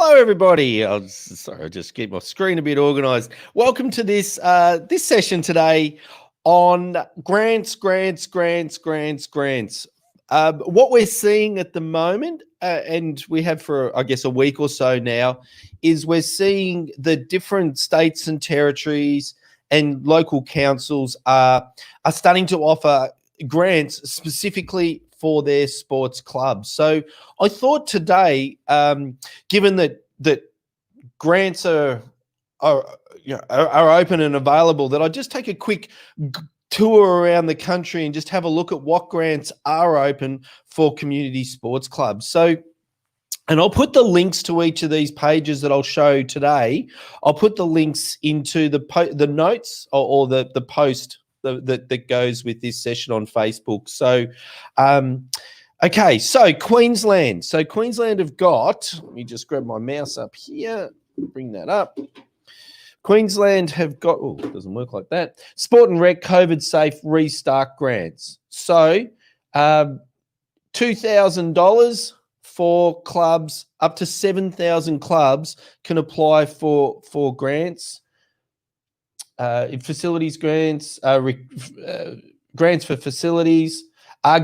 Hello, everybody. Sorry, I'll just keep my screen a bit organised. Welcome to this session today on grants. What we're seeing at the moment, and we have for I guess a week or so now, is we're seeing the different states and territories and local councils are starting to offer grants specifically for their sports clubs. So I thought today, given that grants are open and available, that I'd just take a quick tour around the country and just have a look at what grants are open for community sports clubs. So, and I'll put the links to each of these pages that I'll show today. I'll put the links into the notes or the post that goes with this session on Facebook. So, okay, so Queensland. So Queensland have got, let me just grab my mouse up here, bring that up. Queensland have got, oh, it doesn't work like that, Sport and Rec COVID Safe Restart Grants. So $2,000 for clubs, up to 7,000 clubs can apply for grants. Facilities grants, grants for facilities,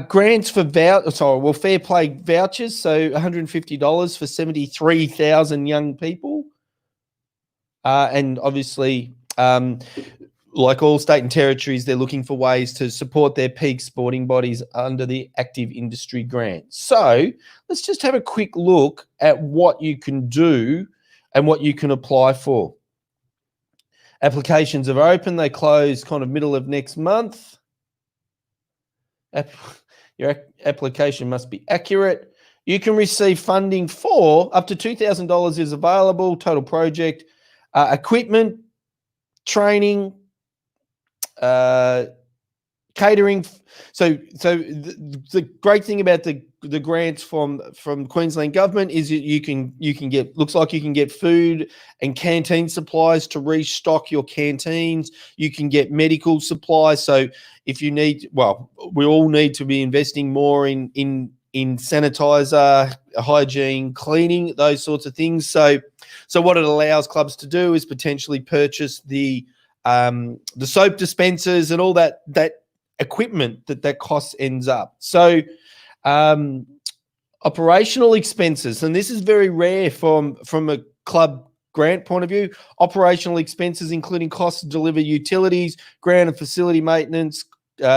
grants for fair play vouchers. So $150 for 73,000 young people, and obviously, like all state and territories, they're looking for ways to support their peak sporting bodies under the active industry grant. So let's just have a quick look at what you can do and what you can apply for. Applications are open. They close kind of middle of next month. Your application must be accurate. You can receive funding for up to $2,000 is available, total project, equipment, training, catering. So the great thing about the grants from Queensland government is that you can get, looks like you can get food and canteen supplies to restock your canteens. You can get medical supplies. So if you need, well, we all need to be investing more in sanitizer, hygiene, cleaning, those sorts of things. So what it allows clubs to do is potentially purchase the soap dispensers and all that equipment that cost ends up. So operational expenses, and this is very rare from a club grant point of view. Operational expenses including costs to deliver utilities, ground and facility maintenance,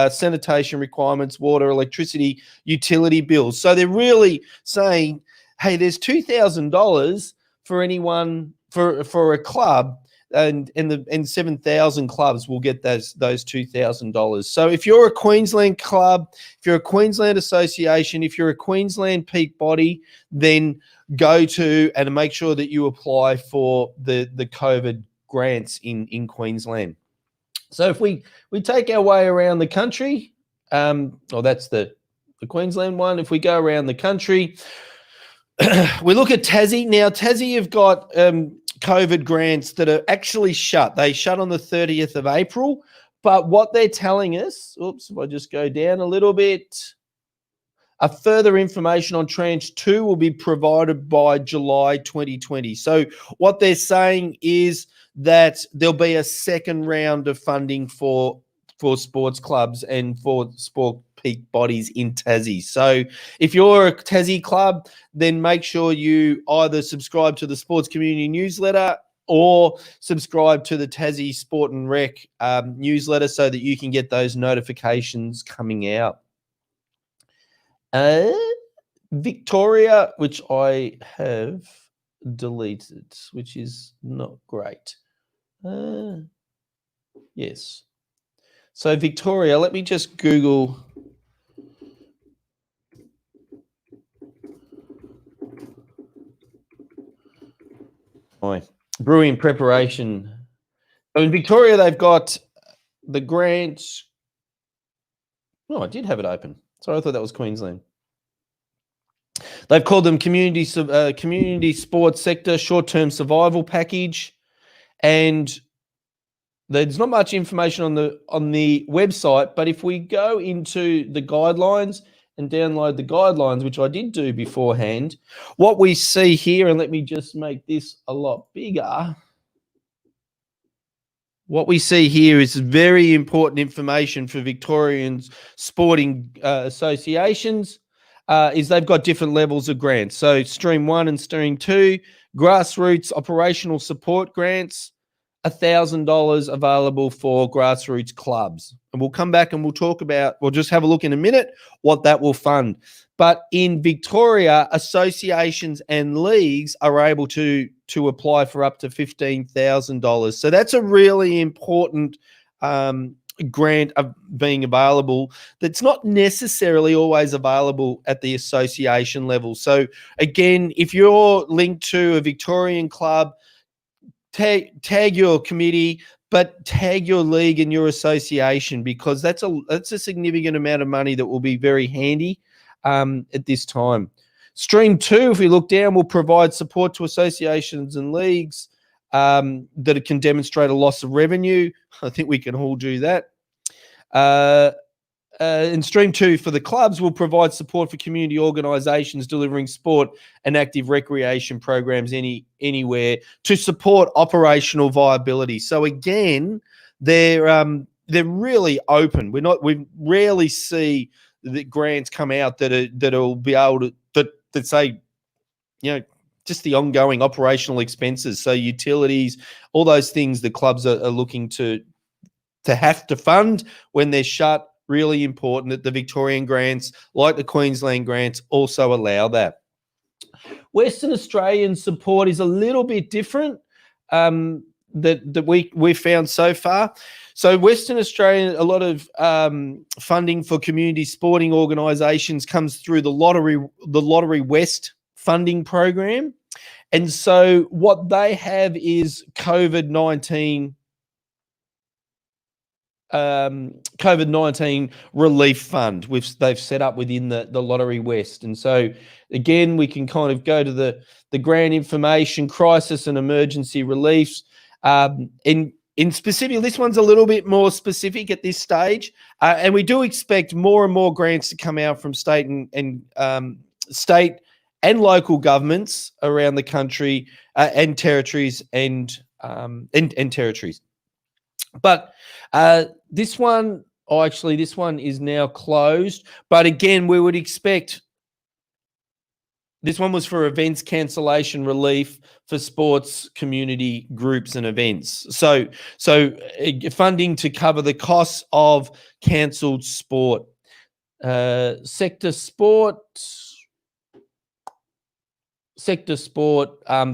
sanitation requirements, water, electricity, utility bills. So they're really saying, hey, there's $2,000 for anyone for a club, and 7,000 clubs will get those $2,000. So if you're a Queensland club, if you're a Queensland association, if you're a Queensland peak body, then go to and make sure that you apply for the COVID grants in Queensland. So if we take our way around the country, that's the Queensland one. If we go around the country, we look at Tassie. Now, Tassie have got COVID grants that are actually shut. They shut on the 30th of April. But what they're telling us, oops, if I just go down a little bit, a further information on tranche 2 will be provided by July 2020. So what they're saying is that there'll be a second round of funding for sports clubs and for sport peak bodies in Tassie. So if you're a Tassie club, then make sure you either subscribe to the Sports Community newsletter or subscribe to the Tassie Sport and Rec newsletter so that you can get those notifications coming out. Victoria, which I have deleted, which is not great. Yes. So Victoria, let me just Google. Brewing preparation. So in Victoria, they've got the grants. Oh, I did have it open. Sorry, I thought that was Queensland. They've called them community sports sector short-term survival package, and there's not much information on the website. But if we go into the guidelines and download the guidelines, which I did do beforehand, what we see here, and let me just make this a lot bigger. What we see here is very important information for Victorian sporting associations, is they've got different levels of grants. So Stream 1 and Stream 2, grassroots operational support grants, $1,000 available for grassroots clubs. And we'll come back and we'll just have a look in a minute what that will fund. But in Victoria, associations and leagues are able to apply for up to $15,000. So that's a really important grant of being available that's not necessarily always available at the association level. So again, if you're linked to a Victorian club, tag your committee, but tag your league and your association, because that's a significant amount of money that will be very handy at this time. Stream 2, if we look down, will provide support to associations and leagues that can demonstrate a loss of revenue. I think we can all do that. And Stream 2 for the clubs will provide support for community organisations delivering sport and active recreation programs anywhere to support operational viability. So again, they're really open. We rarely see the grants come out that'll be able to that say, just the ongoing operational expenses. So utilities, all those things the clubs are looking to have to fund when they're shut. Really important that the Victorian grants, like the Queensland grants, also allow that. Western Australian support is a little bit different that we've found so far. So Western Australia, a lot of funding for community sporting organisations comes through the Lottery West funding program. And so what they have is COVID-19 relief fund they've set up within the Lottery West. And so again, we can kind of go to the grant information, crisis and emergency reliefs. In specific, this one's a little bit more specific at this stage, and we do expect more and more grants to come out from state and local governments around the country, and territories and territories. But this one is now closed. But again, we would expect this one was for events cancellation relief for sports community groups and events. So funding to cover the costs of cancelled sport. Sector sport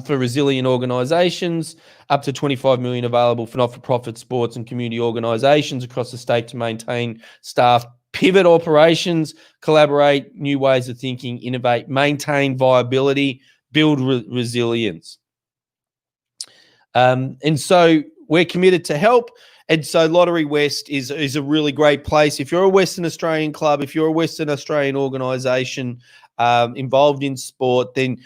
for resilient organisations, up to $25 million available for not-for-profit sports and community organisations across the state to maintain staff, pivot operations, collaborate, new ways of thinking, innovate, maintain viability, build resilience. And so we're committed to help. And so Lottery West is a really great place. If you're a Western Australian club, if you're a Western Australian organisation involved in sport, then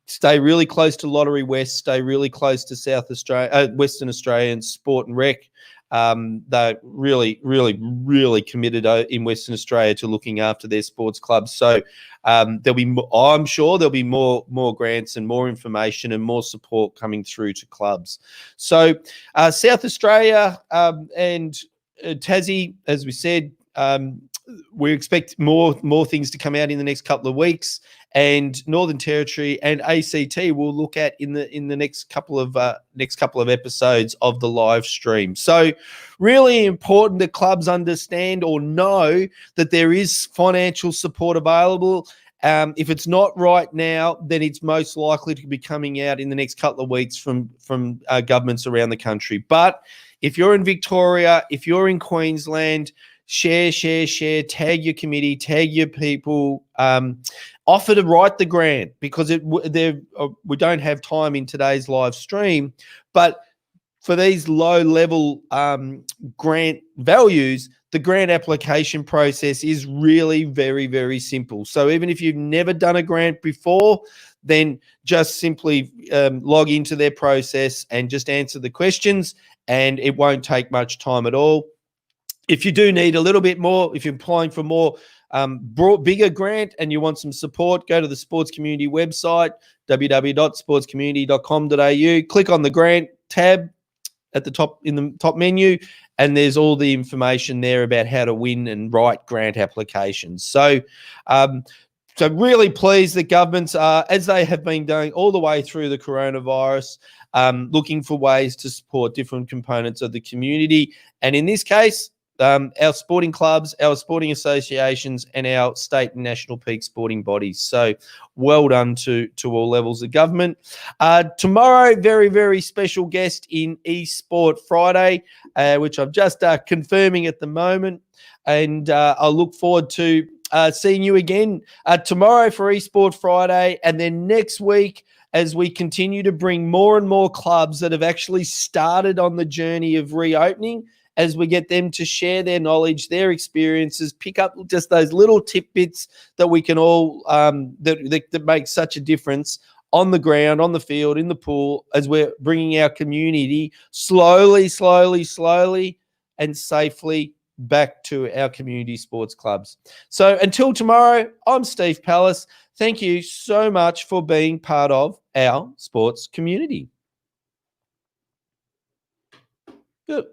stay really close to Lottery West, stay really close to South Australia, Western Australian Sport and Rec. They're really, really, really committed in Western Australia to looking after their sports clubs. So I'm sure there'll be more grants and more information and more support coming through to clubs. So South Australia and Tassie, as we said, we expect more things to come out in the next couple of weeks, and Northern Territory and ACT we'll look at in the next couple of episodes of the live stream. So really important that clubs understand or know that there is financial support available. If it's not right now, then it's most likely to be coming out in the next couple of weeks from governments around the country. But if you're in Victoria, if you're in Queensland, share, tag your committee, tag your people, offer to write the grant, because we don't have time in today's live stream, but for these low-level grant values, the grant application process is really very, very simple. So even if you've never done a grant before, then just simply log into their process and just answer the questions, and it won't take much time at all. If you do need a little bit more, if you're applying for more bigger grant and you want some support, go to the Sports Community website, www.sportscommunity.com.au. Click on the grant tab at the top in the top menu, and there's all the information there about how to win and write grant applications. So really pleased that governments are, as they have been doing all the way through the coronavirus, looking for ways to support different components of the community. And in this case, our sporting clubs, our sporting associations, and our state and national peak sporting bodies. So well done to all levels of government. Tomorrow, very, very special guest in eSport Friday, which I'm just confirming at the moment. And I look forward to seeing you again tomorrow for eSport Friday, and then next week as we continue to bring more and more clubs that have actually started on the journey of reopening, as we get them to share their knowledge, their experiences, pick up just those little tidbits that we can all that make such a difference on the ground, on the field, in the pool, as we're bringing our community slowly and safely back to our community sports clubs. So until tomorrow, I'm Steve Pallas. Thank you so much for being part of our sports community. Good.